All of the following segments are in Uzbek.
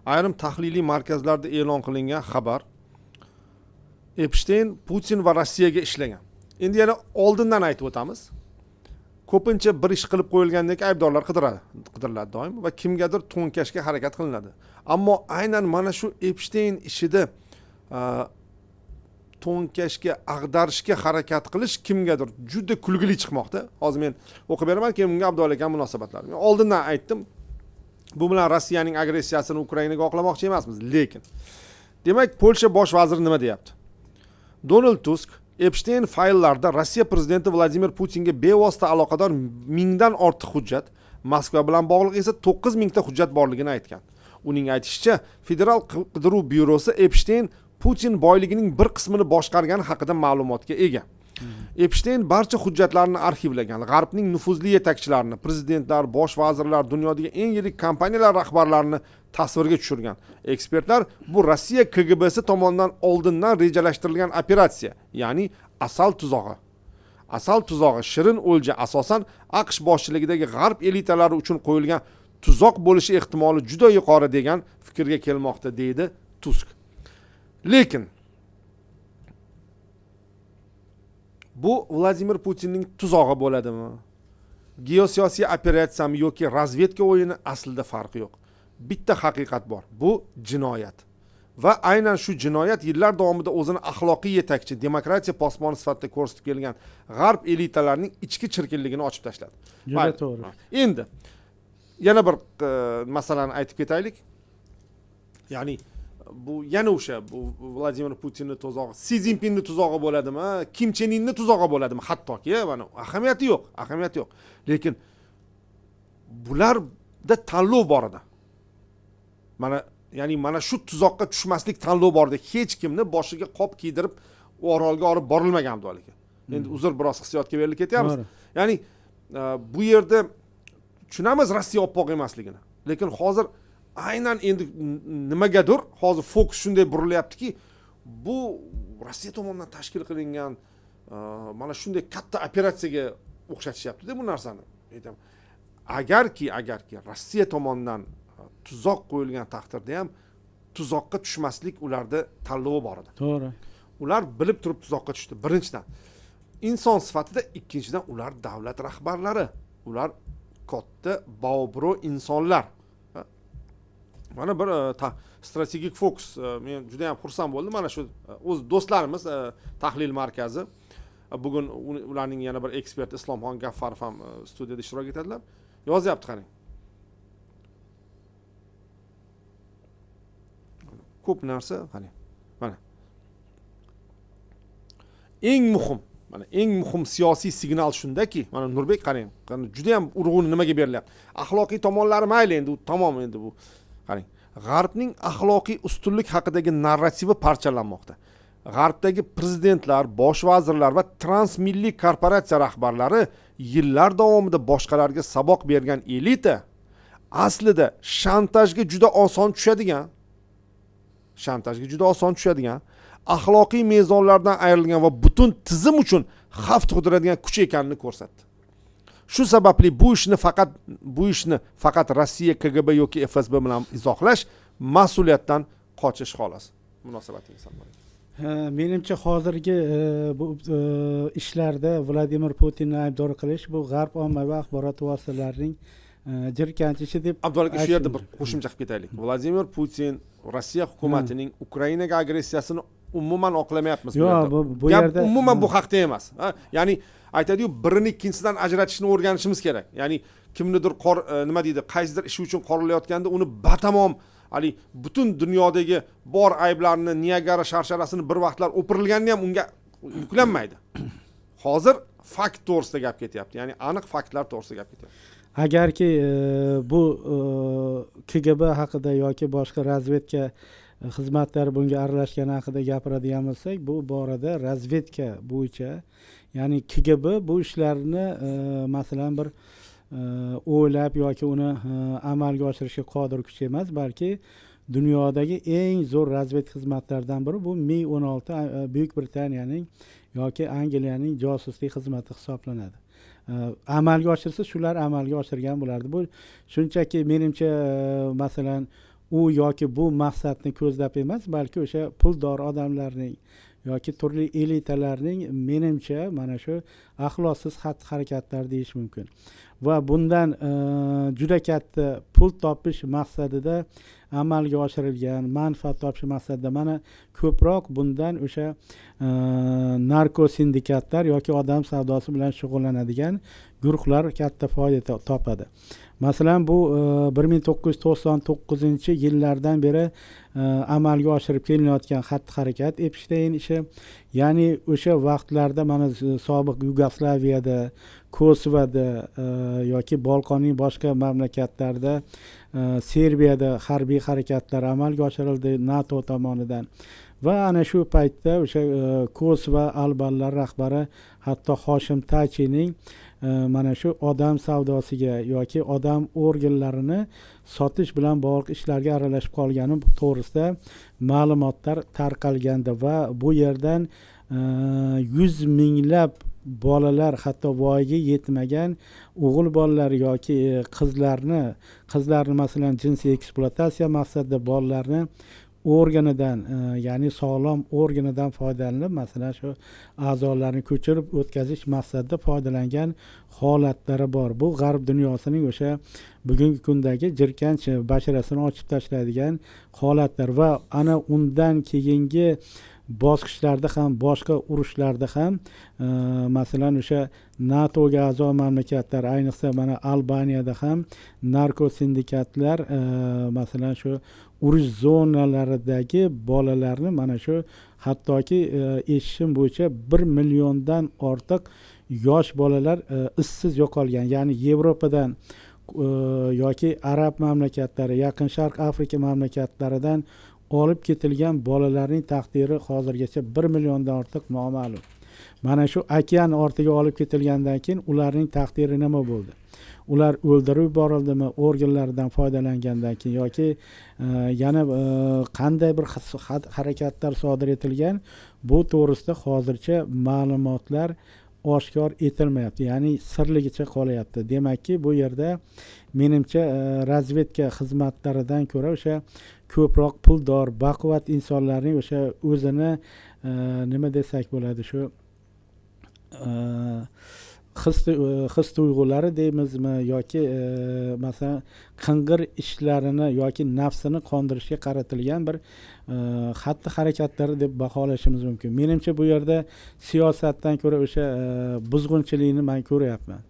ayrim tahliliy markazlarda e'lon qilingan xabar Epstein Putin va Rossiyaga ishlagan. Endi yana oldindan aytib o'tamiz. Ko'pincha bir ish qilib qo'yilgandek aybdorlar qidiriladi doim va kimgadir to'nkashga harakat qilinadi. Ammo aynan mana shu Epstein ishida to'nkashga ag'darishga harakat qilish kimgadir juda kulgili chiqmoqda. Hozir men o'qib beraman, keyin bunga Abdulla aka munosabatlari. Men oldindan aytdim. Bu bilan Rossiyaning agressiyasini Ukrainaga oqlamoqchi emasmiz, lekin demak, Polsha bosh vaziri nima deyapti? Donald Tusk Epstein fayllarda Rossiya prezidenti Vladimir Putinga bevosita aloqador mingdan ortiq hujjat, Moskva bilan bog'liq esa 9000 ta hujjat borligini aytgan. Uning aytishicha, Federal qidiruv byurosi Epstein Putin boyligining bir qismini boshqargani haqida ma'lumotga ega. Epstein barcha hujjatlarni arxivlagan, G'arbning nufuzli yetakchilarini, prezidentlar, bosh vazirlar, dunyodagi eng yirik kompaniyalar rahbarlarini tasvirga tushirgan. Ekspertlar bu Rossiya KGBsi tomonidan oldindan rejalashtirilgan operatsiya, ya'ni asal tuzog'i. Asal tuzog'i shirin o'lja asosan AQSh boshchiligidagi G'arb elitalari uchun qo'yilgan tuzoq bo'lishi ehtimoli juda yuqori degan fikrga kelmoqda, deydi Tusk. Lekin bu Vladimir Putinning tuzog'i bo'ladimi? Geosiyosiy operatsiyami yoki razvedka o'yini aslida farqi yo'q. Bitta haqiqat bor. Bu jinoyat. Va aynan shu jinoyat yillar davomida o'zini axloqiy yetakchi, demokratiya posboni sifatida ko'rsatib kelgan G'arb elitalarining ichki chirkinligini ochib tashladi. Juda to'g'ri. Endi yana bir masalani aytib ketaylik. Ya'ni bu yana o'sha bu Vladimir Putinning tuzog'i, Si Zinpinning tuzog'i bo'ladimi, Kim Chen Inning tuzog'i bo'ladimi? Hattoki, mana ahamiyati yo'q. Lekin bularda tanlov bor edi. Mana shu tuzoqqa tushmaslik tanlov bor edi. Hech kimni boshiga qop kiydirib orolga olib borilmagan Abdulla. Endi uzr, biroz hissiyotga berilib ketyapmiz. Ya'ni bu yerda tushunamiz Rossiya oppoq emasligini. Lekin hozir aynan endi nimagadir hozir fokus shunday burilyaptiki, bu Rossiya tomonidan tashkil qilingan mana shunday katta operatsiyaga o'xshatishyapti-da bu narsani. Aytaman. Agarki Rossiya tomonidan tuzoq qo'yilgan taqdirda ham tuzoqqa tushmaslik ularda tanlovi bor edi. To'g'ri. Ular bilib turib tuzoqqa tushdi. Birinchidan inson sifatida, ikkinchidan ular davlat rahbarlari. Ular katta baobro insonlar. Mana bir strategik fokus. Men juda ham xursand bo'ldim. Mana shu o'z do'stlarimiz tahlil markazi bugun ularning yana bir ekspert Islomxon Gaffarov ham studiyada ishtirok etadilar. Yozyapti qarang. Ko'p narsa qarang. Mana. Eng muhim siyosiy signal shundaki, mana Nurbek qarang, juda ham urg'uni nimaga berilyapti. Axloqiy tomonlari mayli, endi u tamom, endi bu qarang. G'arbning axloqiy ustunlik haqidagi narrativi parchalanmoqda. G'arbdagi prezidentlar, bosh vazirlar va transmilliy korporatsiya rahbarlari yillar davomida boshqalarga saboq bergan elita aslida shantajga juda oson tushadigan, axloqiy mezonlardan ayrilgan va butun tizim uchun xavf tug'diradigan kuch ekanini ko'rsatdi. Shu sababli bu ishni faqat Rossiya KGB yoki FSB bilan izohlash mas'uliyatdan qochish xolos. Munosabatingiz qanday? Menimcha hozirgi bu ishlarda Vladimir Putinni aybdor qilish bu G'arb ommaviy axborot vositalarining jirkanchishi deb. Abdulla aka, shu yerda bir qo'shimcha qilib ketaylik. Vladimir Putin Rossiya hukumatining Ukrainaga agressiyasini umuman oqlamayapmiz. Yo'q, bu yerda umuman bu haqda emas. Ya'ni aytadiyu, birini ikkinchisidan ajratishni o'rganishimiz kerak. Ya'ni kimnidir qaysidir ish uchun qorilayotganda uni batamom butun dunyodagi bor ayblarni, Niagara sharsharasini bir vaqtlar o'pirilganini ham unga yuklanmaydi. Hozir fakt to'g'risida gap ketyapti. Ya'ni aniq faktlar to'g'risida gap ketyapti. Agarki bu KGB haqida yoki boshqa razvedka xizmatlari bunga aralashgani haqida gapiradigan bo'lsak, bu borada razvedka bo'yicha, ya'ni KGB bu ishlarni masalan bir o'ylab yoki uni amalga oshirishga qodir kuch emas, balki dunyodagi eng zo'r razvedka xizmatlaridan biri bu Mi-16 Buyuk Britaniyaning yoki Angliyaning josuslik xizmati hisoblanadi. Amalga oshirsa shular amalga oshirgan bo'lardi. Bu shunchaki menimcha masalan u yoki bu maqsadni ko'zlab emas, balki o'sha puldor odamlarning yoki turli elitalarning menimcha mana shu axloqsiz xatti-harakatlar deyish mumkin. Va bundan juda katta pul topish maqsadida amalga oshirilgan, manfaat topish maqsadida mana ko'proq bundan o'sha narko sindikatlar yoki odam savdosi bilan shug'ullanadigan guruhlar katta foyda topadi. Masalan, bu 1999-yillardan beri amalga oshirib kelinayotgan xatti-harakat Epstein ishi, ya'ni o'sha vaqtlarda mana sobiq Yugoslaviyada, Kosovada yoki Balqonning boshqa mamlakatlarida, Serbiyada harbiy harakatlar amalga oshirildi NATO tomonidan. Va ana shu paytda o'sha Kosovo albanlar rahbari hatto Hoshim Tachining mana shu odam savdosiga yoki odam organlarini sotish bilan bog'liq ishlarga aralashib qolgani to'g'risida ma'lumotlar tarqalgandi va bu yerdan 100 minglab bolalar, hatto voyaga yetmagan o'g'il bolalar yoki qizlarni masalan jinsiy ekspluatatsiya maqsadida bolalarni organidan, ya'ni sog'lom organidan foydalanib, masalan shu a'zolarni ko'chirib o'tkazish maqsadida foydalangan holatlari bor. Bu g'arb dunyosining o'sha bugungi kundagi jirkanch basharasini ochib tashlaydigan holatlar va ana undan keyingi bosqichlarda ham, boshqa urushlarda ham masalan o'sha NATOga a'zo mamlakatlar, ayniqsa mana Albaniyada ham narko sindikatlar masalan shu urush zonalaridagi bolalarni mana shu hattoki eshitishim bo'yicha 1 milliondan ortiq yosh bolalar izsiz yo'qolgan. Ya'ni Yevropadan yoki arab mamlakatlari, Yaqin Sharq Afrika mamlakatlaridan olib ketilgan bolalarning taqdiri hozirgacha 1 milliondan ortiq noma'lum. Mana shu okean ortiga olib ketilgandan keyin ularning taqdiri nima bo'ldi? Ular o'ldirib yuborildimi organlaridan foydalangandan keyin yoki yana qanday bir harakatlar sodir etilgan, bu to'g'risida hozircha ma'lumotlar oshkor etilmayapti, ya'ni sirligicha qolyapti. Demakki, bu yerda menimcha razvedka xizmatlaridan ko'ra o'sha ko'proq puldor, baquvvat insonlarning o'sha o'zini nima desak bo'ladi, shu his tuyg'ulari deymizmi yoki masalan qing'ir ishlarini yoki nafsini qondirishga qaratilgan bir xatti harakatlari deb baholashimiz mumkin. Menimcha bu yerda siyosatdan ko'ra o'sha buzg'unchilikni men ko'ryapman.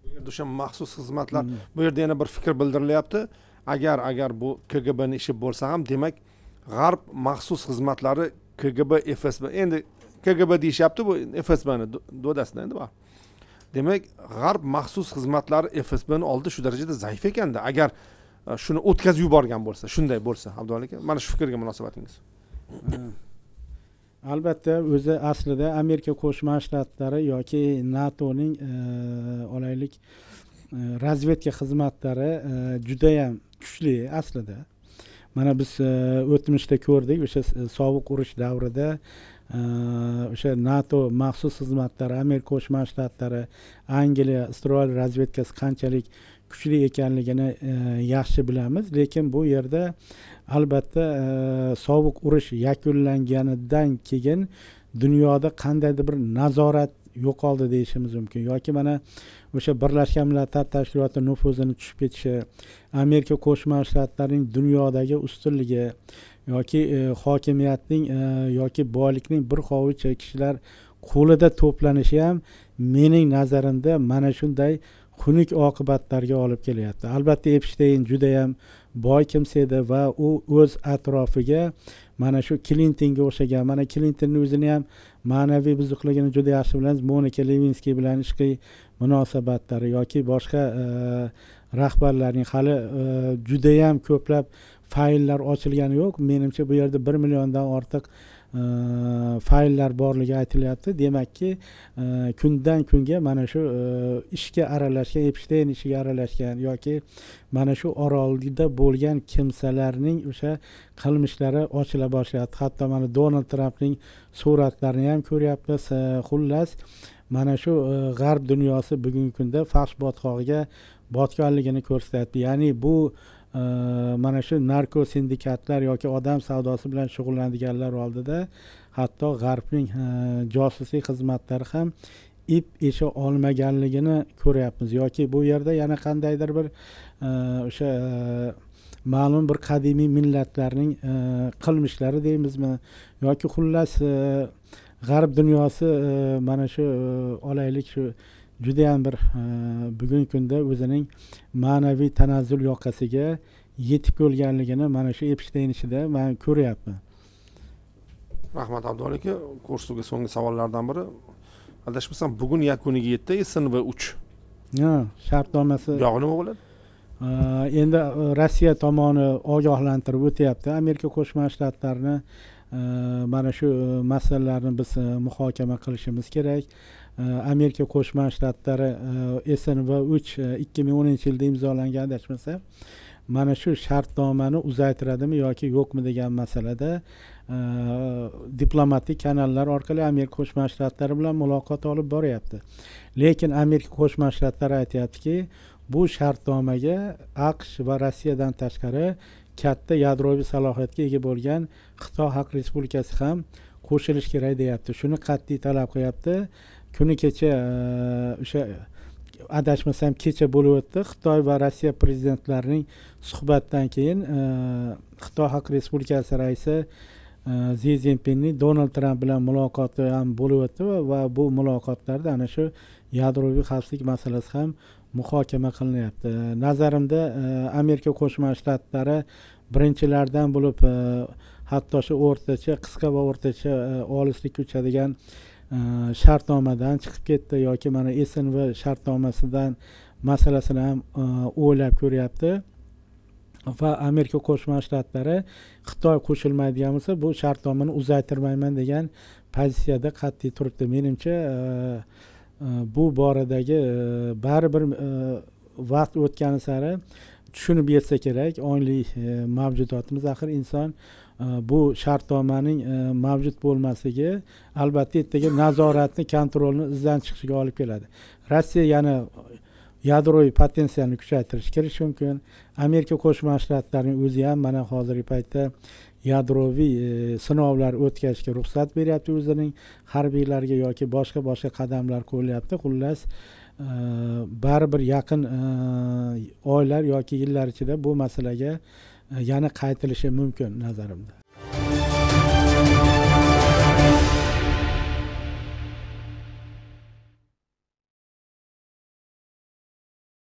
Bu yerda o'sha maxsus xizmatlar, bu yerda yana bir fikr bildirilyapti. Agar bu KGBning ishi bo'lsa ham, demak g'arb maxsus xizmatlari KGB, FSB, endi KGB deyishyapti, bu FSBni do'dasida endi bor. Demak, g'arb maxsus xizmatlari FSBni oldi shu darajada zaif ekanda, agar shuni o'tkazib yuborgan bo'lsa, shunday bo'lsa, Abdulla aka, mana shu fikrga munosabatingiz? Albatta, o'zi aslida Amerika Qo'shma Shtatlari yoki NATOning olaylik razvedka xizmatlari juda ham kuchli aslida. Mana biz o'tmishda ko'rdik, o'sha sovuq urush davrida o'sha NATO maxsus xizmatlari, Amerika Qo'shma Shtatlari, Angliya, Isroil razvedkasi qanchalik kuchli ekanligini yaxshi bilamiz, lekin bu yerda albatta sovuq urush yakunlanganidan keyin dunyoda qandaydir bir nazorat yo'qoldi deyishimiz mumkin. Yoki mana o'sha Birlashgan Millatlar Tashkiloti nufuzini tushib ketishi, Amerika Qo'shma Shtatlarining dunyodagi ustunligi yoki hokimiyatning yoki boylikning bir hovuch kishilar qo'lida to'planishi ham mening nazarimda mana shunday xunuk oqibatlarga olib kelyapti. Albatta, Epstein juda ham boy kimsa edi va u o'z atrofiga mana shu Clintonga o'xshagan, mana Clintonning o'zini ham ma'naviy buzuqligini juda yaxshi bilamiz. Monika Lewinsky bilan ishqiy munosabatlari yoki boshqa rahbarlarning hali juda ham ko'plab fayllar ochilgani yo'q. Menimcha bu yerda 1 milliondan ortiq fayllar borligi aytilyapti. Demakki, kundan kunga mana shu ishga aralashgan, Epstein ishiga aralashgan yoki mana shu orolda bo'lgan kimsalarning o'sha qilmishlari ochila boshladi. Hatto mana Donald Trampning suratlarini ham ko'ryapmiz. Xullas, mana shu g'arb dunyosi bugungi kunda fahsh botqog'iga botganligini ko'rsatyapti. Ya'ni bu mana shu narko sindikatlar yoki odam savdosi bilan shug'ullanadiganlar oldida hatto g'arbning josuslik xizmatlari ham ip esha olmaganligini ko'ryapmiz. Yoki bu yerda yana qandaydir bir o'sha ma'lum bir qadimiy millatlarning qilmishlari deymizmi, yoki xullas g'arb dunyosi mana shu olaylik shu judayam bir bugungi kunda o'zining ma'naviy tanazzul yoqasiga yetib kelganligini mana shu Epstein ishida men ko'ryapman. Rahmat Abdulla aka, kursuga so'nggi savollardan biri, adashmasam bugun yakuniga yetdi SNV 3. Shartnomasi Yog'i nima bo'ladi? Endi Rossiya tomoni ogohlantirib o'tyapti. Amerika Qo'shma Shtatlarini mana shu masalalarni biz muhokama qilishimiz kerak. Amerika Qo'shma Shtatlari SNV 3 2010-yilda imzolangan adashmasam, mana shu shartnomani uzaytiradimi yoki yo'qmi degan masalada diplomatik kanallar orqali Amerika Qo'shma Shtatlari bilan muloqot olib boryapti. Lekin Amerika Qo'shma Shtatlari aytayaptiki, bu shartnomaga AQSh va Rossiyadan tashqari katta yadroviy salohiyatga ega bo'lgan Xitoy Xalq Respublikasi ham qo'shilish kerak deyapti. Shuni qat'iy talab qilyapti. Kuni kecha o'sha adashmasam kecha bo'lib o'tdi. Xitoy va Rossiya prezidentlarining suhbatdan keyin Xitoy Xalq Respublikasi raisi Si Zinpinning Donald Tramp bilan muloqoti ham bo'lib o'tdi va bu muloqotlarda ana shu yadroviy xavfsizlik masalasi ham muhokama qilinyapti. Nazarimda Amerika Qo'shma Shtatlari birinchilardan bo'lib hatto shu o'rtacha, qisqa va o'rtacha olislikka uchadigan shartnomadan chiqib ketdi yoki mana SNV shartnomasidan masalasini ham o'ylab ko'ryapti. Va Amerika Qo'shma Shtatlari Xitoy qo'shilmaydigan bo'lsa, bu shartnomani uzaytirmayman degan pozitsiyada qat'iy turibdi. Menimcha bu boradagi baribir vaqt o'tgani sari tushunib yetsa kerak, ongli mavjudotimiz, axir inson bu shartnomaning mavjud bo'lmasligi albatta ertaga nazoratni, kontrolni izdan chiqishiga olib keladi. Rossiya yana yadroviy potensialni kuchaytirish kerak mumkin. Amerika Qo'shma Shtatlarining o'zi ham mana hozirgi paytda yadroviy sinovlar o'tkazishga ruxsat beryapti o'zining harbiylariga yoki boshqa qadamlar qo'yilyapti. Xullas baribir yaqin oylar yoki yillar ichida bu masalaga yana qaytilishi mumkin nazarimda.